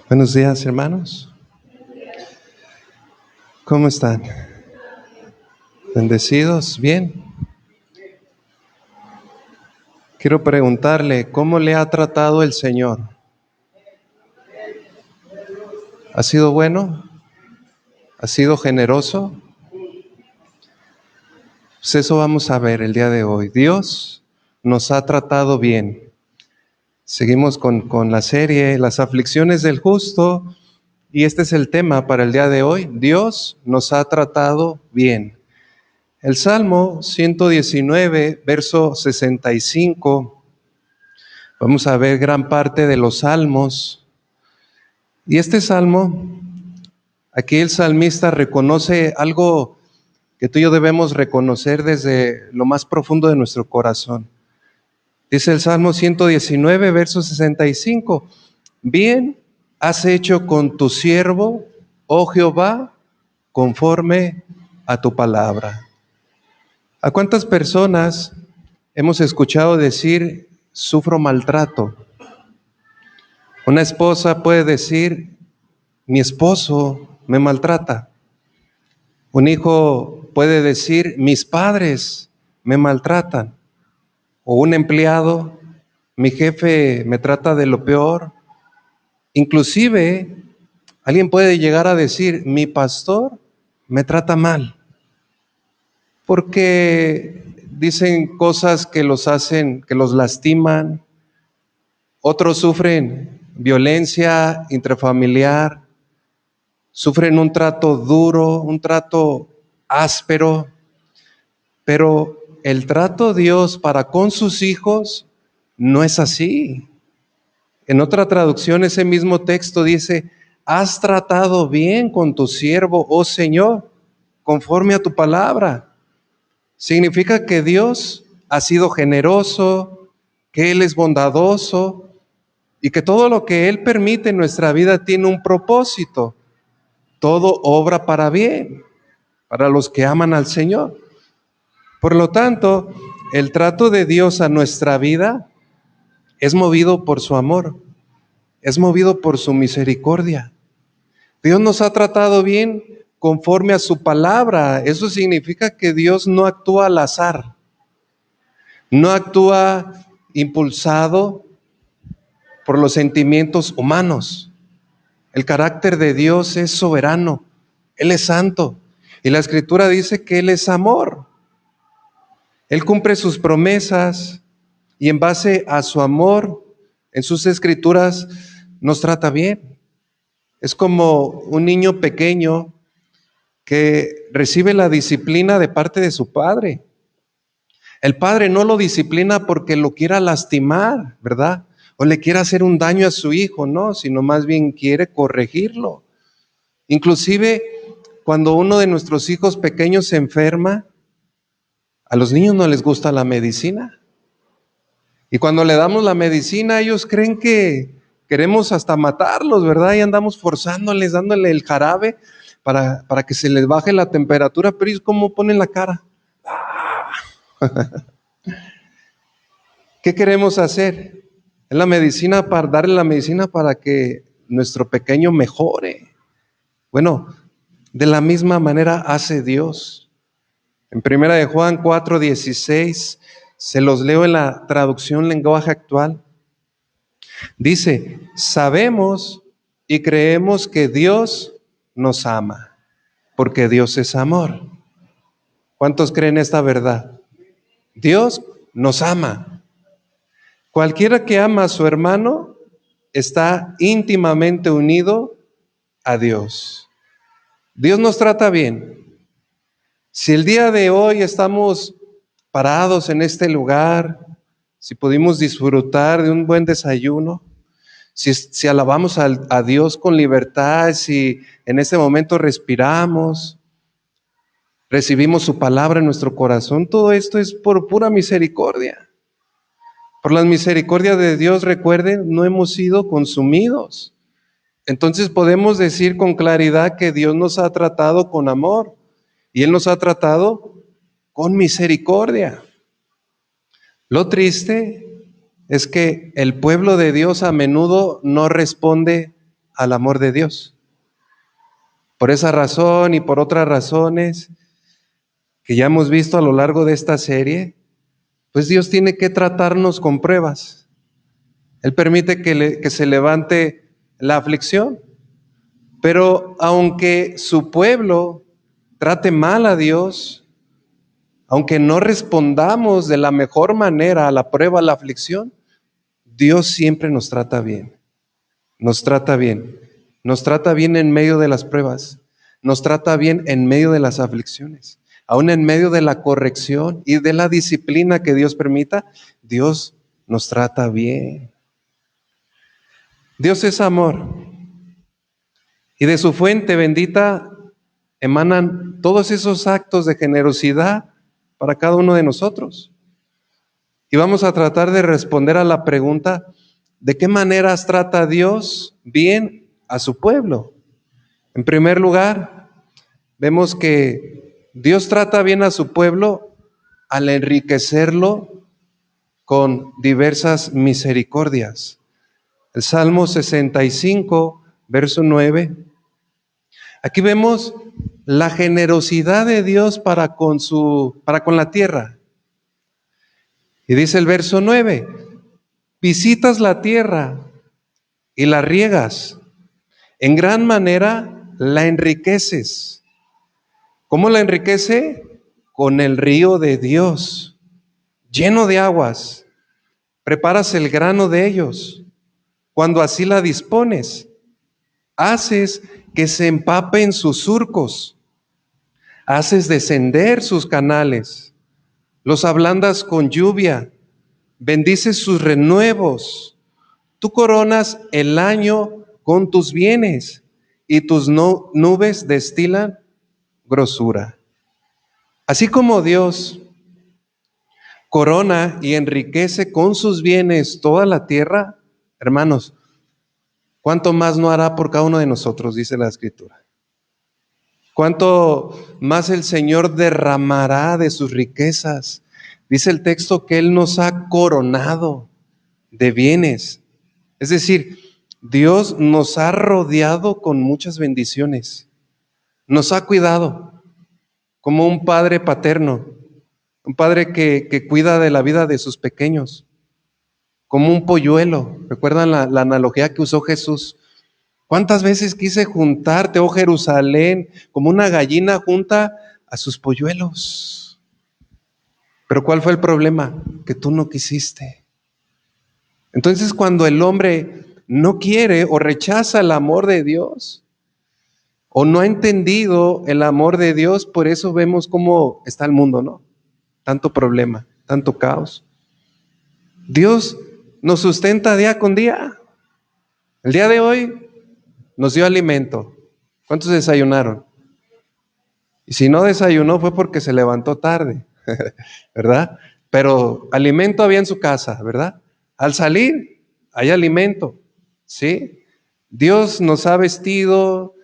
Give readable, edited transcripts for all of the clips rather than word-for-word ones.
Buenos días, hermanos. ¿Cómo están? ¿Bendecidos? ¿Bien? Quiero preguntarle, ¿cómo le ha tratado el Señor? ¿Ha sido bueno? ¿Ha sido generoso? Pues eso vamos a ver el día de hoy. Dios nos ha tratado bien. Seguimos con la serie Las aflicciones del justo y este es el tema para el día de hoy. Dios nos ha tratado bien. El Salmo 119, verso 65. Vamos a ver gran parte de los salmos. Y este salmo, aquí el salmista reconoce algo que tú y yo debemos reconocer desde lo más profundo de nuestro corazón. Dice el Salmo 119, verso 65. Bien has hecho con tu siervo, oh Jehová, conforme a tu palabra. ¿A cuántas personas hemos escuchado decir, sufro maltrato? Una esposa puede decir, mi esposo me maltrata. Un hijo puede decir, mis padres me maltratan. O un empleado, mi jefe me trata de lo peor. Inclusive, alguien puede llegar a decir, mi pastor me trata mal. Porque dicen cosas que los hacen, que los lastiman. Otros sufren violencia intrafamiliar. Sufren un trato duro, un trato áspero, pero el trato de Dios para con sus hijos no es así. En otra traducción ese mismo texto dice, has tratado bien con tu siervo, oh Señor, conforme a tu palabra. Significa que Dios ha sido generoso, que Él es bondadoso y que todo lo que Él permite en nuestra vida tiene un propósito. Todo obra para bien, para los que aman al Señor. Por lo tanto, el trato de Dios a nuestra vida es movido por su amor, es movido por su misericordia. Dios nos ha tratado bien conforme a su palabra. Eso significa que Dios no actúa al azar, no actúa impulsado por los sentimientos humanos. El carácter de Dios es soberano, Él es santo. Y la Escritura dice que Él es amor. Él cumple sus promesas y en base a su amor, en sus Escrituras, nos trata bien. Es como un niño pequeño que recibe la disciplina de parte de su padre. El padre no lo disciplina porque lo quiera lastimar, ¿verdad? O le quiera hacer un daño a su hijo, no, sino más bien quiere corregirlo. Inclusive, cuando uno de nuestros hijos pequeños se enferma, a los niños no les gusta la medicina. Y cuando le damos la medicina, ellos creen que queremos hasta matarlos, ¿verdad? Y andamos forzándoles, dándole el jarabe para que se les baje la temperatura, pero ellos ¿cómo ponen la cara? ¿Qué queremos hacer? Es la medicina para darle la medicina para que nuestro pequeño mejore. Bueno, de la misma manera hace Dios. En 1 de Juan 4:16, se los leo en la traducción lenguaje actual. Dice, sabemos y creemos que Dios nos ama, porque Dios es amor. ¿Cuántos creen esta verdad? Dios nos ama. Cualquiera que ama a su hermano está íntimamente unido a Dios. Dios nos trata bien. Si el día de hoy estamos parados en este lugar, si pudimos disfrutar de un buen desayuno, si alabamos a Dios con libertad, si en este momento respiramos, recibimos su palabra en nuestro corazón, todo esto es por pura misericordia. Por las misericordias de Dios, recuerden, no hemos sido consumidos. Entonces podemos decir con claridad que Dios nos ha tratado con amor y Él nos ha tratado con misericordia. Lo triste es que el pueblo de Dios a menudo no responde al amor de Dios. Por esa razón y por otras razones que ya hemos visto a lo largo de esta serie, pues Dios tiene que tratarnos con pruebas. Él permite que se levante la aflicción. Pero aunque su pueblo trate mal a Dios, aunque no respondamos de la mejor manera a la prueba, a la aflicción, Dios siempre nos trata bien. Nos trata bien. Nos trata bien en medio de las pruebas. Nos trata bien en medio de las aflicciones. Aún en medio de la corrección y de la disciplina que Dios permita, Dios nos trata bien. Dios es amor. Y de su fuente bendita emanan todos esos actos de generosidad para cada uno de nosotros. Y vamos a tratar de responder a la pregunta, ¿de qué maneras trata Dios bien a su pueblo? En primer lugar, vemos que Dios trata bien a su pueblo al enriquecerlo con diversas misericordias. El Salmo 65, verso 9. Aquí vemos la generosidad de Dios para con la tierra. Y dice el verso 9, visitas la tierra y la riegas, en gran manera la enriqueces. ¿Cómo la enriquece? Con el río de Dios, lleno de aguas. Preparas el grano de ellos. Cuando así la dispones, haces que se empapen sus surcos, haces descender sus canales, los ablandas con lluvia, bendices sus renuevos. Tú coronas el año con tus bienes y tus nubes destilan grosura. Así como Dios corona y enriquece con sus bienes toda la tierra, hermanos, ¿cuánto más no hará por cada uno de nosotros? Dice la Escritura. ¿Cuánto más el Señor derramará de sus riquezas? Dice el texto que Él nos ha coronado de bienes. Es decir, Dios nos ha rodeado con muchas bendiciones. Nos ha cuidado como un padre paterno, un padre que cuida de la vida de sus pequeños, como un polluelo. ¿Recuerdan la analogía que usó Jesús? ¿Cuántas veces quise juntarte, oh Jerusalén, como una gallina junta a sus polluelos? Pero ¿cuál fue el problema? Que tú no quisiste. Entonces, cuando el hombre no quiere o rechaza el amor de Dios, o no ha entendido el amor de Dios, por eso vemos cómo está el mundo, ¿no? Tanto problema, tanto caos. Dios nos sustenta día con día. El día de hoy nos dio alimento. ¿Cuántos desayunaron? Y si no desayunó fue porque se levantó tarde, ¿verdad? Pero alimento había en su casa, ¿verdad? Al salir hay alimento, ¿sí? Dios nos ha vestido.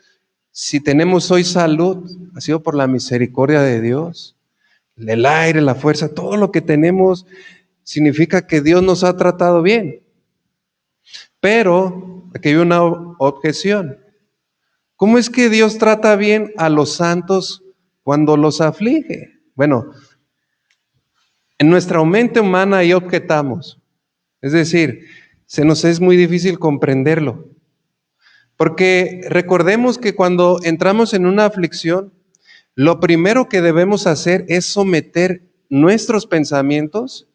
Si tenemos hoy salud, ha sido por la misericordia de Dios. El aire, la fuerza, todo lo que tenemos significa que Dios nos ha tratado bien. Pero aquí hay una objeción. ¿Cómo es que Dios trata bien a los santos cuando los aflige? Bueno, en nuestra mente humana ahí objetamos. Es decir, se nos es muy difícil comprenderlo. Porque recordemos que cuando entramos en una aflicción, lo primero que debemos hacer es someter nuestros pensamientos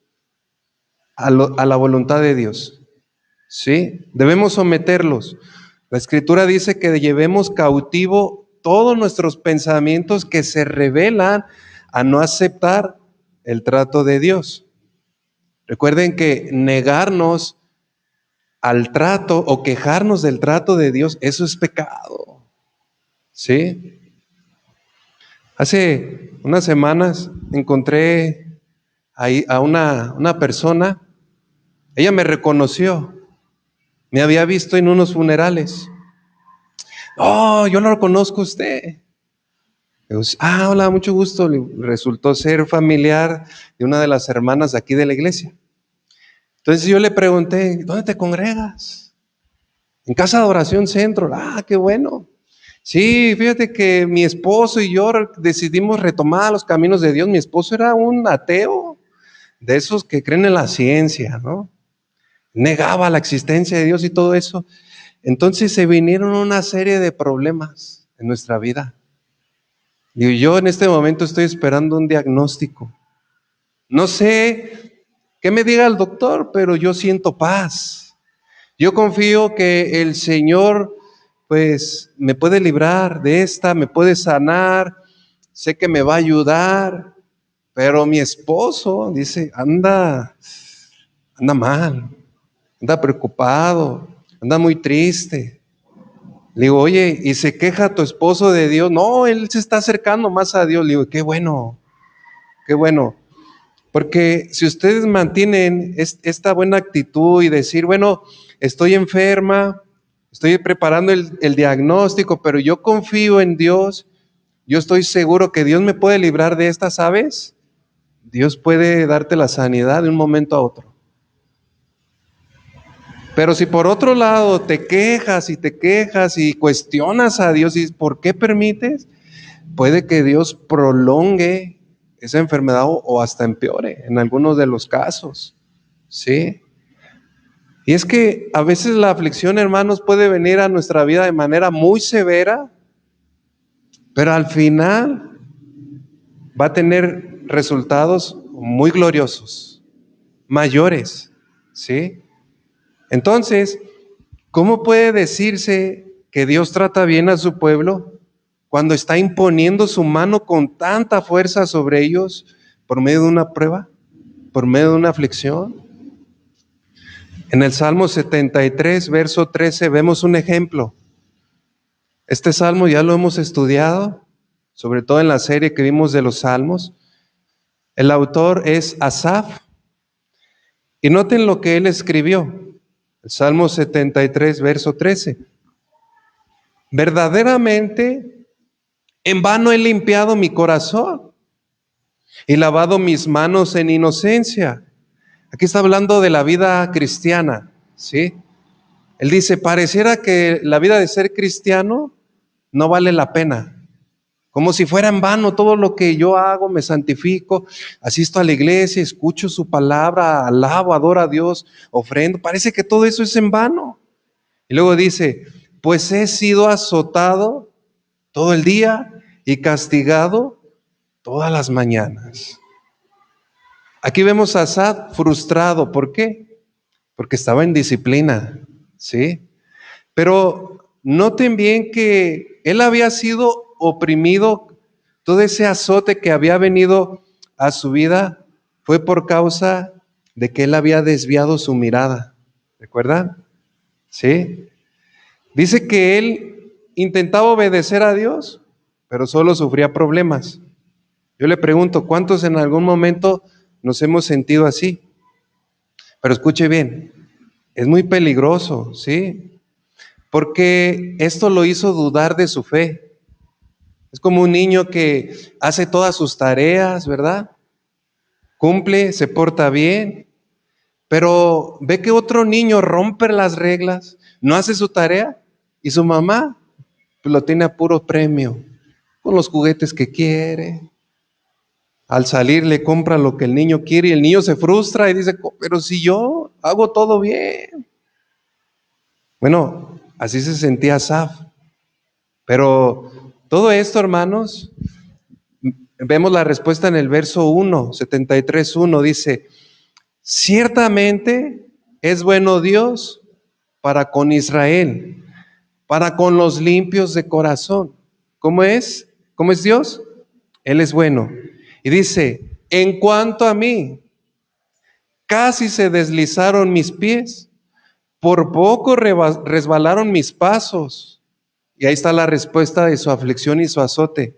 a la voluntad de Dios. ¿Sí? Debemos someterlos. La Escritura dice que llevemos cautivo todos nuestros pensamientos que se rebelan a no aceptar el trato de Dios. Recuerden que negarnos al trato o quejarnos del trato de Dios, eso es pecado. ¿Sí? Hace unas semanas encontré ahí a una persona. Ella me reconoció. Me había visto en unos funerales. Oh, yo lo conozco a usted. Digo, hola, mucho gusto. Resultó ser familiar de una de las hermanas de aquí de la iglesia. Entonces yo le pregunté, ¿dónde te congregas? En Casa de Oración Centro. Qué bueno. Sí, fíjate que mi esposo y yo decidimos retomar los caminos de Dios. Mi esposo era un ateo, de esos que creen en la ciencia, ¿no? Negaba la existencia de Dios y todo eso. Entonces se vinieron una serie de problemas en nuestra vida. Y yo en este momento estoy esperando un diagnóstico. No sé qué me diga el doctor, pero yo siento paz. Yo confío que el Señor, pues, me puede librar de esta, me puede sanar. Sé que me va a ayudar, pero mi esposo dice, anda mal, anda preocupado, anda muy triste. Le digo, oye, ¿y se queja tu esposo de Dios? No, él se está acercando más a Dios. Le digo, qué bueno, qué bueno. Porque si ustedes mantienen esta buena actitud y decir, bueno, estoy enferma, estoy preparando el diagnóstico, pero yo confío en Dios, yo estoy seguro que Dios me puede librar de esta, ¿sabes? Dios puede darte la sanidad de un momento a otro. Pero si por otro lado te quejas y cuestionas a Dios y ¿por qué permites? Puede que Dios prolongue esa enfermedad o hasta empeore en algunos de los casos, ¿sí? Y es que a veces la aflicción, hermanos, puede venir a nuestra vida de manera muy severa, pero al final va a tener resultados muy gloriosos, mayores, ¿sí? Entonces, ¿cómo puede decirse que Dios trata bien a su pueblo cuando está imponiendo su mano con tanta fuerza sobre ellos por medio de una prueba, por medio de una aflicción? En el Salmo 73, verso 13, vemos un ejemplo. Este salmo ya lo hemos estudiado, sobre todo en la serie que vimos de los salmos. El autor es Asaf. Y noten lo que él escribió. El Salmo 73, verso 13. Verdaderamente, en vano he limpiado mi corazón y lavado mis manos en inocencia. Aquí está hablando de la vida cristiana, ¿sí? Él dice, pareciera que la vida de ser cristiano no vale la pena. Como si fuera en vano todo lo que yo hago, me santifico, asisto a la iglesia, escucho su palabra, alabo, adoro a Dios, ofrendo. Parece que todo eso es en vano. Y luego dice, pues he sido azotado todo el día y castigado todas las mañanas. Aquí vemos a Asaf frustrado. ¿Por qué? Porque estaba en disciplina, ¿sí? Pero noten bien que él había sido oprimido, todo ese azote que había venido a su vida fue por causa de que él había desviado su mirada. ¿Recuerdan? ¿Sí? Dice que él intentaba obedecer a Dios, pero solo sufría problemas. Yo le pregunto, ¿cuántos en algún momento nos hemos sentido así? Pero escuche bien, es muy peligroso, ¿sí? Porque esto lo hizo dudar de su fe. Es como un niño que hace todas sus tareas, ¿verdad? Cumple, se porta bien, pero ve que otro niño rompe las reglas, no hace su tarea y su mamá pues, lo tiene a puro premio, con los juguetes que quiere. Al salir le compra lo que el niño quiere y el niño se frustra y dice, pero si yo hago todo bien. Bueno, así se sentía Asaf. Pero todo esto, hermanos, vemos la respuesta en el verso 1, 73:1, dice, ciertamente es bueno Dios para con Israel, para con los limpios de corazón. ¿Cómo es? ¿Cómo es Dios? Él es bueno. Y dice, en cuanto a mí, casi se deslizaron mis pies, por poco resbalaron mis pasos. Y ahí está la respuesta de su aflicción y su azote.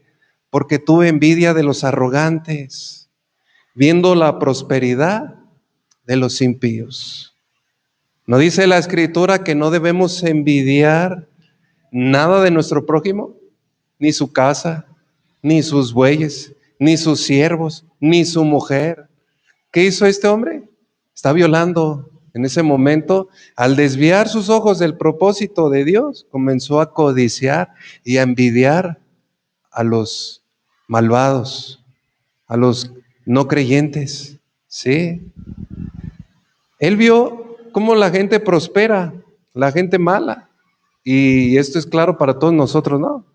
Porque tuve envidia de los arrogantes, viendo la prosperidad de los impíos. ¿No dice la Escritura que no debemos envidiar nada de nuestro prójimo? Ni su casa, ni sus bueyes, ni sus siervos, ni su mujer. ¿Qué hizo este hombre? Está violando. en ese momento, al desviar sus ojos del propósito de Dios, comenzó a codiciar y a envidiar a los malvados, a los no creyentes, ¿sí? Él vio cómo la gente prospera, la gente mala, y esto es claro para todos nosotros, ¿no?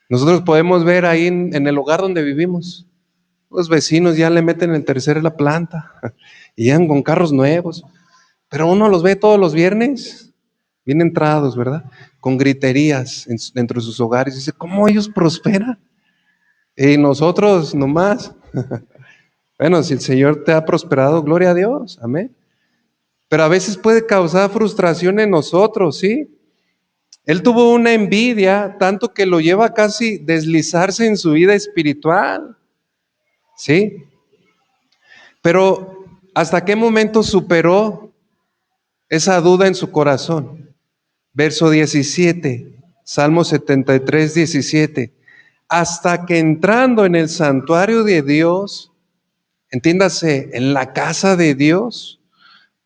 Nosotros podemos ver ahí en el lugar donde vivimos, los vecinos ya le meten el tercero en la planta y llegan con carros nuevos, pero uno los ve todos los viernes, bien entrados, ¿verdad? Con griterías dentro de sus hogares. Dice, ¿cómo ellos prosperan? Y nosotros nomás. Bueno, si el Señor te ha prosperado, gloria a Dios, amén. Pero a veces puede causar frustración en nosotros, ¿sí? Él tuvo una envidia tanto que lo lleva a casi deslizarse en su vida espiritual, ¿sí? Pero ¿hasta qué momento superó esa duda en su corazón? Verso 17, Salmo 73, 17. Hasta que entrando en el santuario de Dios, entiéndase, en la casa de Dios,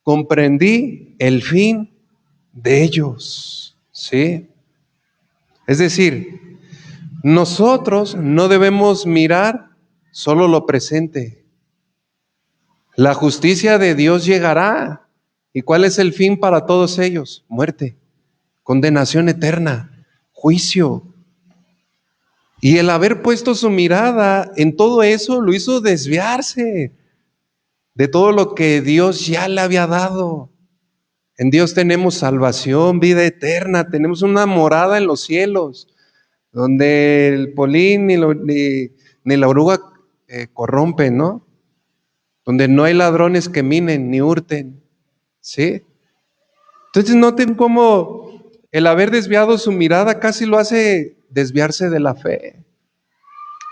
comprendí el fin de ellos. ¿Sí? Es decir, nosotros no debemos mirar solo lo presente. La justicia de Dios llegará. ¿Y cuál es el fin para todos ellos? Muerte, condenación eterna, juicio. Y el haber puesto su mirada en todo eso lo hizo desviarse de todo lo que Dios ya le había dado. En Dios tenemos salvación, vida eterna, tenemos una morada en los cielos, donde el polín ni la oruga corrompen, ¿no? Donde no hay ladrones que minen ni hurten, ¿sí? Entonces noten cómo el haber desviado su mirada casi lo hace desviarse de la fe.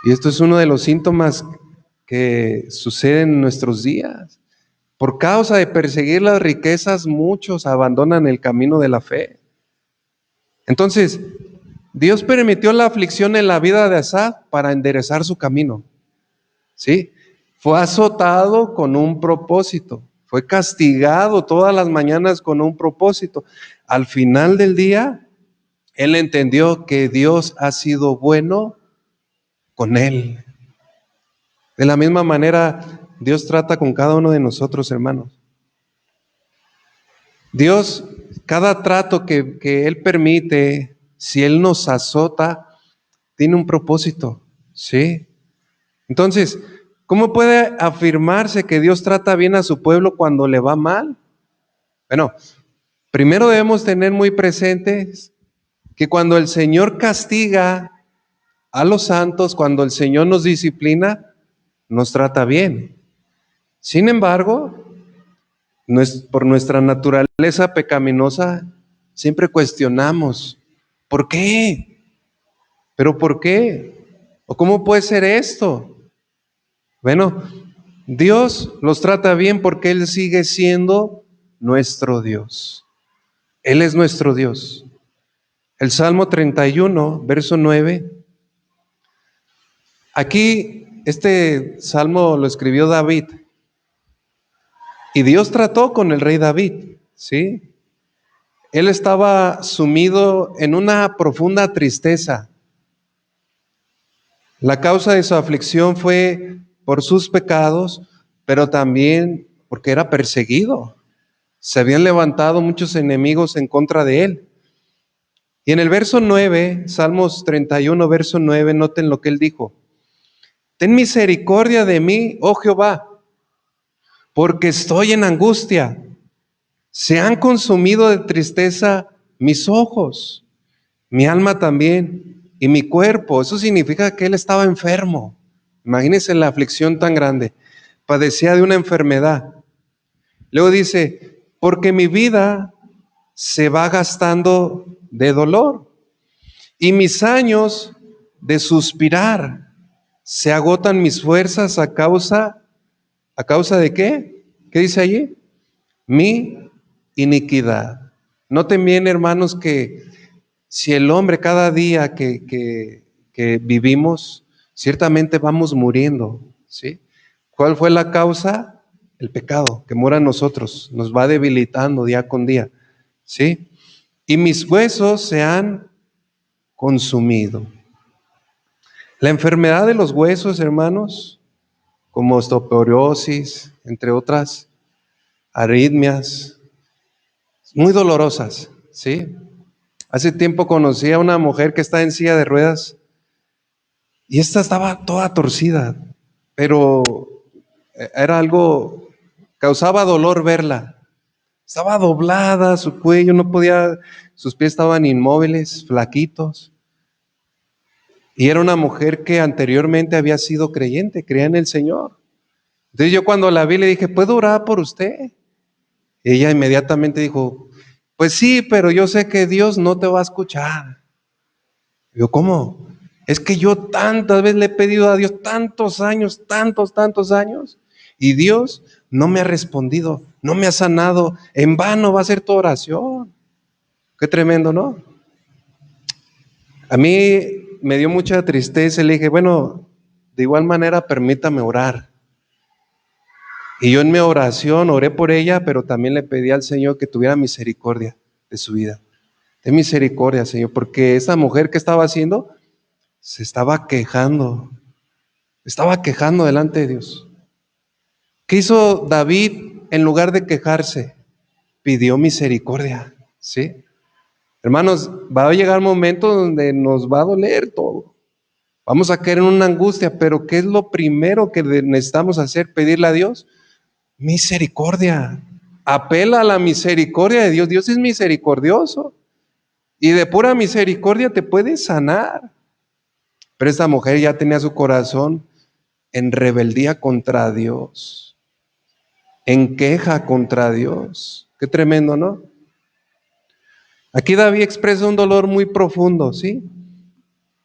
Y esto es uno de los síntomas que suceden en nuestros días. Por causa de perseguir las riquezas, muchos abandonan el camino de la fe. Entonces, Dios permitió la aflicción en la vida de Asaf para enderezar su camino. ¿Sí? Fue azotado con un propósito. Fue castigado todas las mañanas con un propósito. Al final del día, él entendió que Dios ha sido bueno con él. De la misma manera, Dios trata con cada uno de nosotros, hermanos. Dios, cada trato que Él permite, si Él nos azota, tiene un propósito, ¿sí? Entonces, ¿cómo puede afirmarse que Dios trata bien a su pueblo cuando le va mal? Bueno, primero debemos tener muy presentes que cuando el Señor castiga a los santos, cuando el Señor nos disciplina, nos trata bien. Sin embargo, por nuestra naturaleza pecaminosa, siempre cuestionamos, ¿por qué? ¿Pero por qué? ¿O cómo puede ser esto? Bueno, Dios los trata bien porque Él sigue siendo nuestro Dios. Él es nuestro Dios. El Salmo 31, verso 9. Aquí, este salmo lo escribió David. Y Dios trató con el rey David, ¿sí? Él estaba sumido en una profunda tristeza. La causa de su aflicción fue por sus pecados, pero también porque era perseguido. Se habían levantado muchos enemigos en contra de él. Y en el verso 9, Salmos 31, verso 9, noten lo que él dijo. Ten misericordia de mí, oh Jehová, porque estoy en angustia. Se han consumido de tristeza mis ojos, mi alma también y mi cuerpo. Eso significa que él estaba enfermo. Imagínense la aflicción tan grande. Padecía de una enfermedad. Luego dice, porque mi vida se va gastando de dolor y mis años de suspirar. Se agotan mis fuerzas ¿a causa de qué? ¿Qué dice allí? Mi iniquidad. Noten bien, hermanos, que si el hombre cada día que vivimos, ciertamente vamos muriendo, ¿sí? ¿Cuál fue la causa? el pecado que mora en nosotros, nos va debilitando día con día, ¿sí? Y mis huesos se han consumido. La enfermedad de los huesos, hermanos, como osteoporosis, entre otras, arritmias, muy dolorosas, ¿sí? Hace tiempo conocí a una mujer que está en silla de ruedas y esta estaba toda torcida, pero era algo, causaba dolor verla. Estaba doblada, su cuello no podía, sus pies estaban inmóviles, flaquitos. Y era una mujer que anteriormente había sido creyente, creía en el Señor. Entonces yo cuando la vi le dije, ¿puedo orar por usted? Y ella inmediatamente dijo, pues sí, pero yo sé que Dios no te va a escuchar. Yo, ¿cómo? Es que yo tantas veces le he pedido a Dios tantos años, tantos años, y Dios no me ha respondido, no me ha sanado. En vano va a ser tu oración. Qué tremendo, ¿no? A mí me dio mucha tristeza y le dije, bueno, de igual manera permítame orar. Y yo en mi oración oré por ella, pero también le pedí al Señor que tuviera misericordia de su vida. Ten misericordia, Señor, porque esa mujer que estaba haciendo se estaba quejando delante de Dios. ¿Qué hizo David en lugar de quejarse? Pidió misericordia, ¿sí? Hermanos, va a llegar un momento donde nos va a doler todo. Vamos a caer en una angustia, pero ¿qué es lo primero que necesitamos hacer? Pedirle a Dios misericordia. Apela a la misericordia de Dios. Dios es misericordioso y de pura misericordia te puede sanar. Pero esta mujer ya tenía su corazón en rebeldía contra Dios, en queja contra Dios. Qué tremendo, ¿no? Aquí David expresa un dolor muy profundo, ¿sí?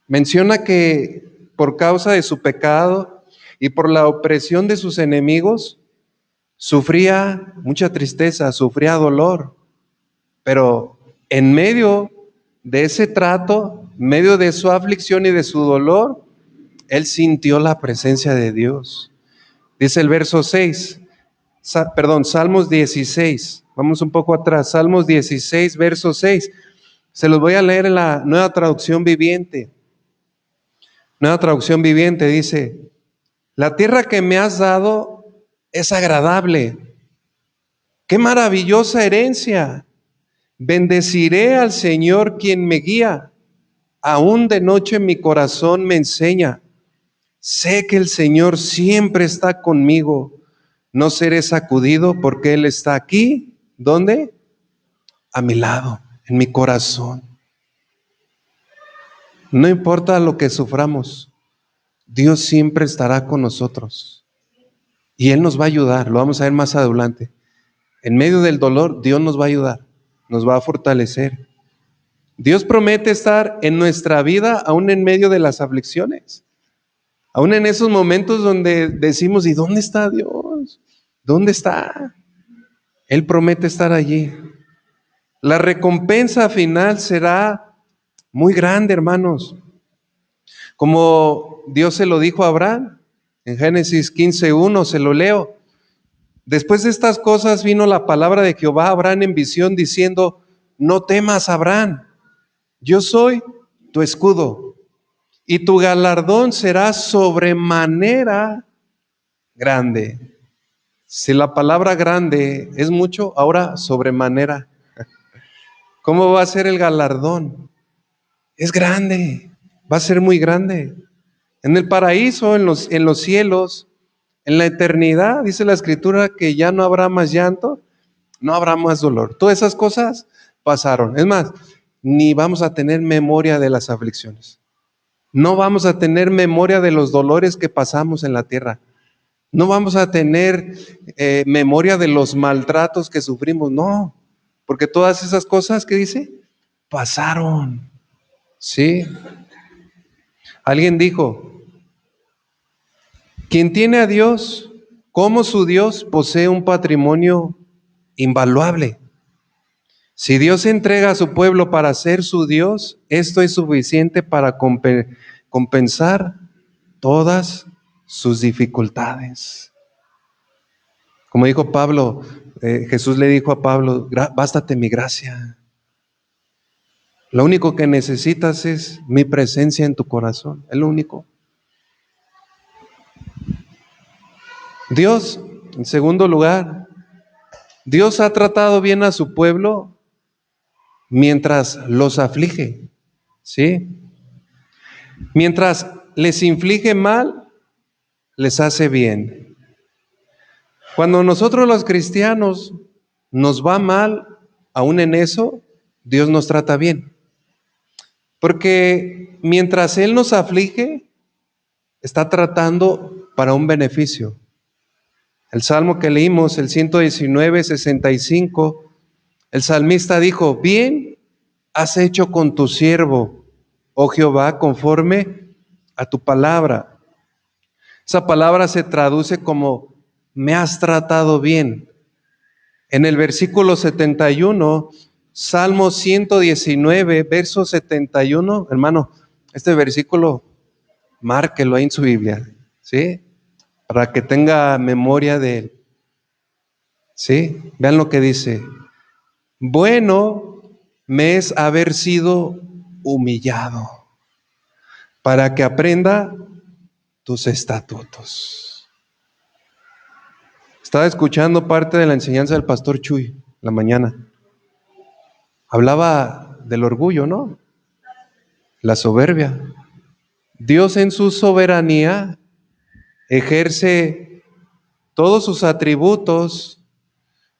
Menciona que por causa de su pecado y por la opresión de sus enemigos, sufría mucha tristeza, sufría dolor, pero en medio de ese trato, en medio de su aflicción y de su dolor, él sintió la presencia de Dios. Dice el verso 6, Salmos 16, vamos un poco atrás, Salmos 16, verso 6, se los voy a leer en la Nueva Traducción Viviente. Nueva Traducción Viviente dice, la tierra que me has dado es agradable. ¡Qué maravillosa herencia! Bendeciré al Señor quien me guía. Aún de noche mi corazón me enseña. Sé que el Señor siempre está conmigo. No seré sacudido porque Él está aquí. ¿Dónde? A mi lado, en mi corazón. No importa lo que suframos, Dios siempre estará con nosotros. Y Él nos va a ayudar, lo vamos a ver más adelante. En medio del dolor, Dios nos va a ayudar, nos va a fortalecer. Dios promete estar en nuestra vida aún en medio de las aflicciones. Aún en esos momentos donde decimos, ¿y dónde está Dios? ¿Dónde está? Él promete estar allí. La recompensa final será muy grande, hermanos. Como Dios se lo dijo a Abraham, en Génesis 15:1, se lo leo. Después de estas cosas vino la palabra de Jehová a Abraham en visión diciendo, no temas, Abraham, yo soy tu escudo y tu galardón será sobremanera grande. Si la palabra grande es mucho, ahora sobremanera. ¿Cómo va a ser el galardón? Es grande, va a ser muy grande. En el paraíso, en los cielos, en la eternidad, dice la Escritura que ya no habrá más llanto, no habrá más dolor. Todas esas cosas pasaron. Es más, ni vamos a tener memoria de las aflicciones. No vamos a tener memoria de los dolores que pasamos en la tierra. No vamos a tener memoria de los maltratos que sufrimos. No, porque todas esas cosas que dice, pasaron. Sí. Alguien dijo, quien tiene a Dios como su Dios posee un patrimonio invaluable. Si Dios entrega a su pueblo para ser su Dios, esto es suficiente para compensar todas sus dificultades. Como dijo Pablo, Jesús le dijo a Pablo, bástate mi gracia. Lo único que necesitas es mi presencia en tu corazón, es lo único. Dios, en segundo lugar, Dios ha tratado bien a su pueblo mientras los aflige, ¿sí? Mientras les inflige mal, les hace bien. Cuando nosotros los cristianos nos va mal, aún en eso, Dios nos trata bien. Porque mientras Él nos aflige, está tratando para un beneficio. El salmo que leímos, el 119, 65, el salmista dijo, bien has hecho con tu siervo, oh Jehová, conforme a tu palabra. Esa palabra se traduce como, me has tratado bien. En el versículo 71, Salmo 119, verso 71, hermano, este versículo, márquelo ahí en su Biblia, ¿sí? Para que tenga memoria de él. ¿Sí? Vean lo que dice. Bueno me es haber sido humillado, para que aprenda tus estatutos. Estaba escuchando parte de la enseñanza del pastor Chuy la mañana. Hablaba del orgullo, ¿no? La soberbia. Dios en su soberanía ejerce todos sus atributos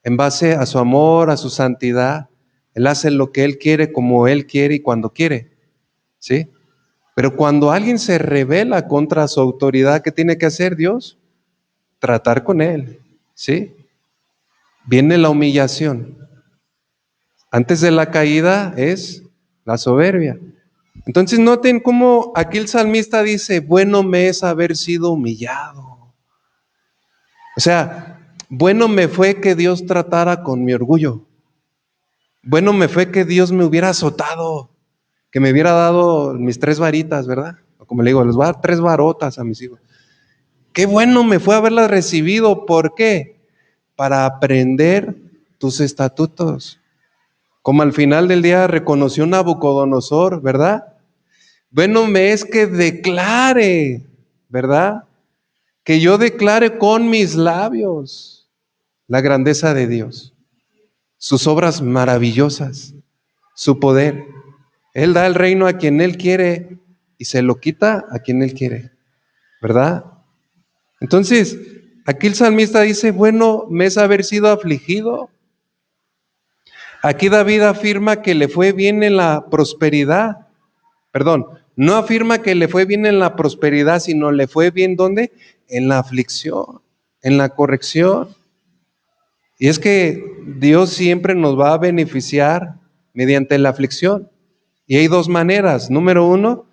en base a su amor, a su santidad. Él hace lo que Él quiere, como Él quiere y cuando quiere, ¿sí? Pero cuando alguien se rebela contra su autoridad, ¿qué tiene que hacer Dios? Tratar con él, ¿sí? Viene la humillación. Antes de la caída es la soberbia. Entonces noten cómo aquí el salmista dice, bueno me es haber sido humillado. O sea, bueno me fue que Dios tratara con mi orgullo. Bueno me fue que Dios me hubiera azotado, que me hubiera dado mis 3 varitas, ¿verdad? O como le digo, les voy a dar 3 varotas a mis hijos. Qué bueno me fue haberlas recibido. ¿Por qué? Para aprender tus estatutos. Como al final del día reconoció Nabucodonosor, ¿verdad? Bueno me es que declare, ¿verdad? Que yo declare con mis labios la grandeza de Dios, sus obras maravillosas, su poder. Él da el reino a quien Él quiere y se lo quita a quien Él quiere, ¿verdad? Entonces, aquí el salmista dice, bueno, me es haber sido afligido. Aquí David afirma que le fue bien en la prosperidad. Perdón, no afirma que le fue bien en la prosperidad, sino le fue bien ¿dónde? En la aflicción, en la corrección. Y es que Dios siempre nos va a beneficiar mediante la aflicción. Y hay 2 maneras. Número 1,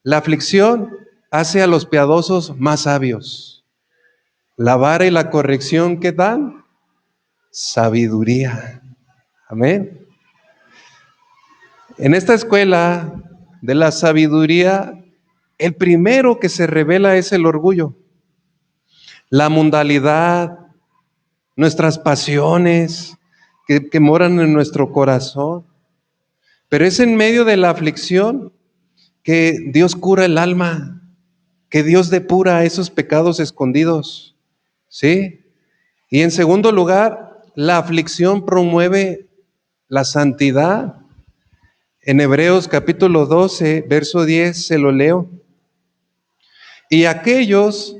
la aflicción hace a los piadosos más sabios. La vara y la corrección que dan, sabiduría. Amén. En esta escuela de la sabiduría, el primero que se revela es el orgullo, la mundanalidad, nuestras pasiones que moran en nuestro corazón. Pero es en medio de la aflicción que Dios cura el alma, que Dios depura esos pecados escondidos, ¿sí? Y en segundo lugar, la aflicción promueve la santidad. En Hebreos capítulo 12, verso 10, se lo leo. Y aquellos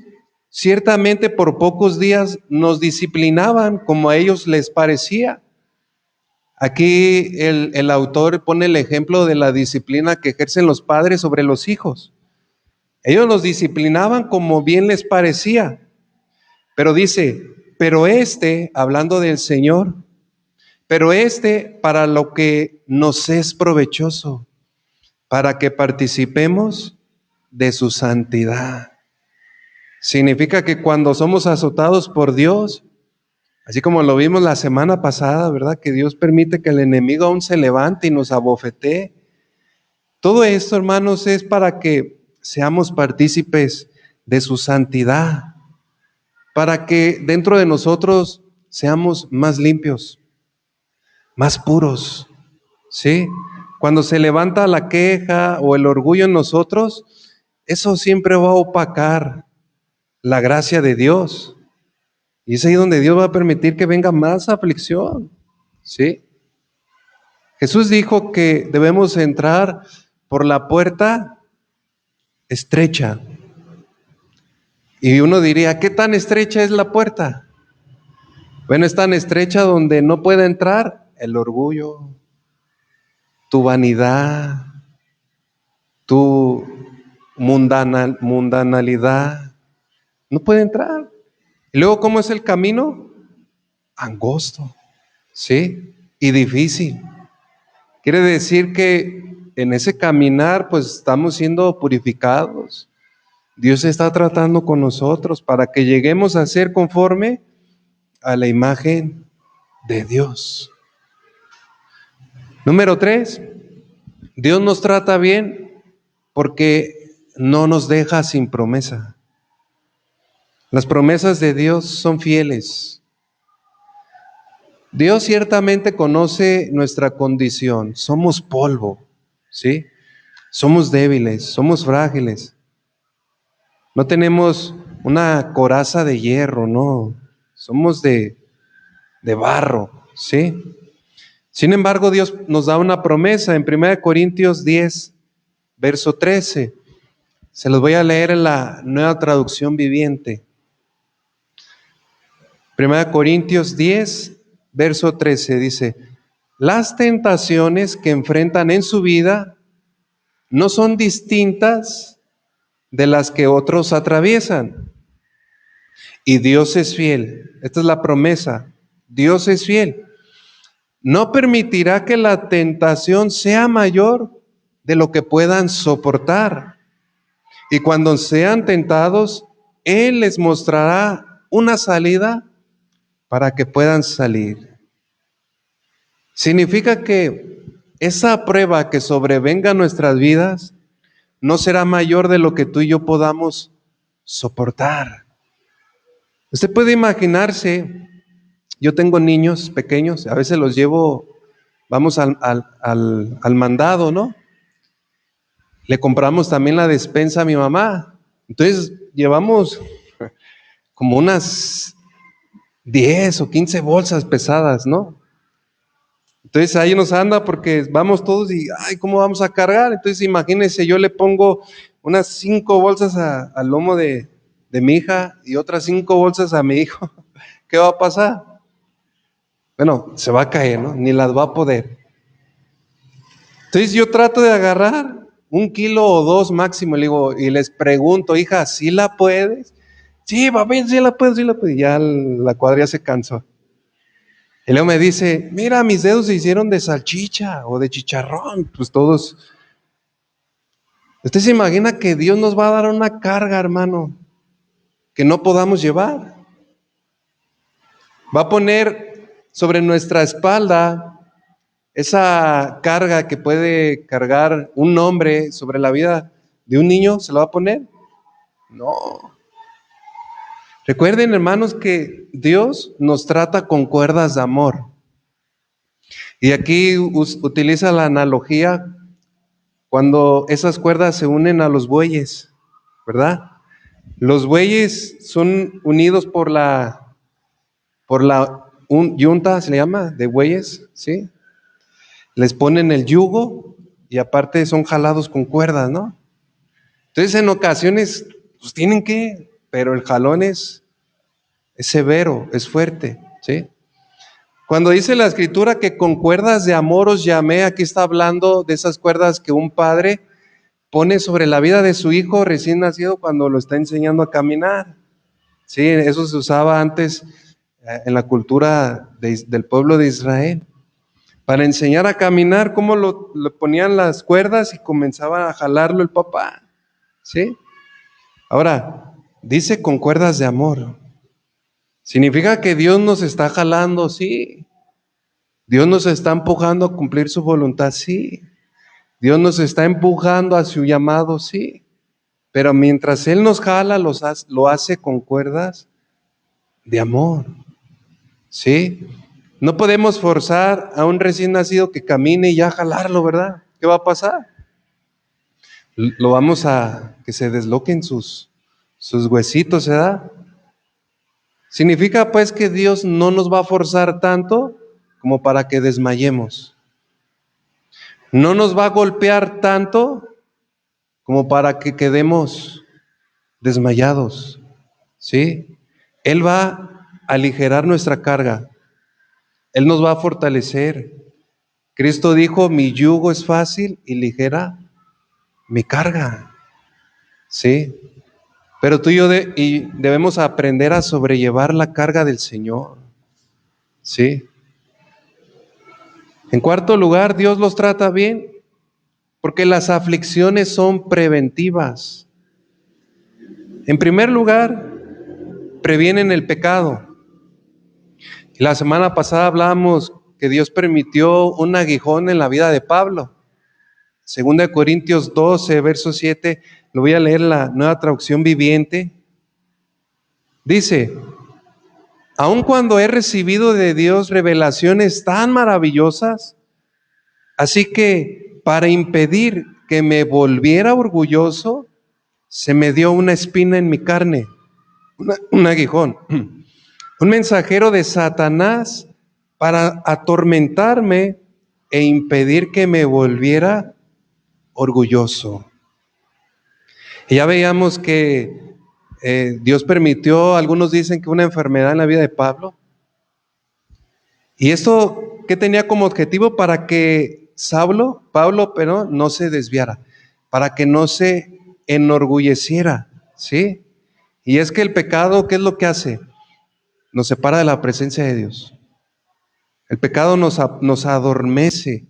ciertamente por pocos días nos disciplinaban como a ellos les parecía. Aquí el autor pone el ejemplo de la disciplina que ejercen los padres sobre los hijos. Ellos los disciplinaban como bien les parecía. Pero dice, pero hablando del Señor, pero para lo que nos es provechoso, para que participemos de su santidad. Significa que cuando somos azotados por Dios, así como lo vimos la semana pasada, ¿verdad? Que Dios permite que el enemigo aún se levante y nos abofetee. Todo esto, hermanos, es para que seamos partícipes de su santidad, para que dentro de nosotros seamos más limpios, más puros, ¿sí? Cuando se levanta la queja o el orgullo en nosotros, eso siempre va a opacar la gracia de Dios. Y es ahí donde Dios va a permitir que venga más aflicción, ¿sí? Jesús dijo que debemos entrar por la puerta estrecha. Y uno diría, ¿qué tan estrecha es la puerta? Bueno, es tan estrecha donde no puede entrar el orgullo, tu vanidad, tu mundanalidad. No puede entrar. Y luego, ¿cómo es el camino? Angosto, ¿sí? Y difícil. Quiere decir que en ese caminar, pues estamos siendo purificados. Dios está tratando con nosotros para que lleguemos a ser conforme a la imagen de Dios. Número 3, Dios nos trata bien porque no nos deja sin promesa. Las promesas de Dios son fieles. Dios ciertamente conoce nuestra condición. Somos polvo, ¿sí? Somos débiles, somos frágiles. No tenemos una coraza de hierro, no. Somos de barro, ¿sí? Sin embargo, Dios nos da una promesa en 1 Corintios 10, verso 13. Se los voy a leer en la Nueva Traducción Viviente. 1 Corintios 10, verso 13 dice: las tentaciones que enfrentan en su vida no son distintas de las que otros atraviesan. Y Dios es fiel. Esta es la promesa. Dios es fiel. No permitirá que la tentación sea mayor de lo que puedan soportar. Y cuando sean tentados, Él les mostrará una salida para que puedan salir. Significa que esa prueba que sobrevenga en nuestras vidas no será mayor de lo que tú y yo podamos soportar. Usted puede imaginarse, yo tengo niños pequeños, a veces los llevo, vamos al mandado, ¿no? Le compramos también la despensa a mi mamá. Entonces llevamos como unas 10 o 15 bolsas pesadas, ¿no? Entonces ahí nos anda porque vamos todos y, ay, ¿cómo vamos a cargar? Entonces imagínense, yo le pongo unas 5 bolsas al lomo de mi hija y otras 5 bolsas a mi hijo. ¿Qué va a pasar? Bueno, se va a caer, ¿no? Ni las va a poder. Entonces yo trato de agarrar 1 kilo o 2 máximo, le digo, y les pregunto, hija, ¿sí la puedes? Sí, papi, sí la puedo, sí la puedo. Y ya la cuadrilla se cansó. Y luego me dice, mira, mis dedos se hicieron de salchicha o de chicharrón. Pues todos. ¿Usted se imagina que Dios nos va a dar una carga, hermano, que no podamos llevar? Va a poner sobre nuestra espalda esa carga que puede cargar un hombre sobre la vida de un niño, ¿se lo va a poner? No. Recuerden, hermanos, que Dios nos trata con cuerdas de amor. Y aquí utiliza la analogía cuando esas cuerdas se unen a los bueyes, ¿verdad? Los bueyes son unidos por la yunta, se le llama, de bueyes, ¿sí? Les ponen el yugo y aparte son jalados con cuerdas, ¿no? Entonces en ocasiones, pues tienen que, pero el jalón es severo, es fuerte, ¿sí? Cuando dice la Escritura que con cuerdas de amor os llamé, aquí está hablando de esas cuerdas que un padre pone sobre la vida de su hijo recién nacido cuando lo está enseñando a caminar. Sí, eso se usaba antes en la cultura del pueblo de Israel. Para enseñar a caminar, cómo le ponían las cuerdas y comenzaba a jalarlo el papá. ¿Sí? Ahora, dice con cuerdas de amor. Significa que Dios nos está jalando, sí. Dios nos está empujando a cumplir su voluntad, sí. Dios nos está empujando a su llamado, sí. Pero mientras Él nos jala, lo hace con cuerdas de amor. ¿Sí? No podemos forzar a un recién nacido que camine y ya jalarlo, ¿verdad? ¿Qué va a pasar? Lo vamos a que se desloquen sus huesitos, ¿verdad? Significa pues que Dios no nos va a forzar tanto como para que desmayemos. No nos va a golpear tanto como para que quedemos desmayados. ¿Sí? Él va a aligerar nuestra carga. Él nos va a fortalecer. Cristo dijo, mi yugo es fácil y ligera mi carga. ¿Sí? Pero tú y yo debemos aprender a sobrellevar la carga del Señor. ¿Sí? En cuarto lugar, Dios los trata bien porque las aflicciones son preventivas. En primer lugar, previenen el pecado. La semana pasada hablábamos que Dios permitió un aguijón en la vida de Pablo. Segunda de Corintios 12, verso 7, lo voy a leer en la Nueva Traducción Viviente. Dice, aun cuando he recibido de Dios revelaciones tan maravillosas, así que para impedir que me volviera orgulloso, se me dio una espina en mi carne, un aguijón, un mensajero de Satanás para atormentarme e impedir que me volviera orgulloso. Y ya veíamos que Dios permitió, algunos dicen que una enfermedad en la vida de Pablo. Y esto, ¿qué tenía como objetivo? Para que Pablo, pero no se desviara, para que no se enorgulleciera, ¿sí? Y es que el pecado, ¿qué es lo que hace? Nos separa de la presencia de Dios. El pecado nos adormece.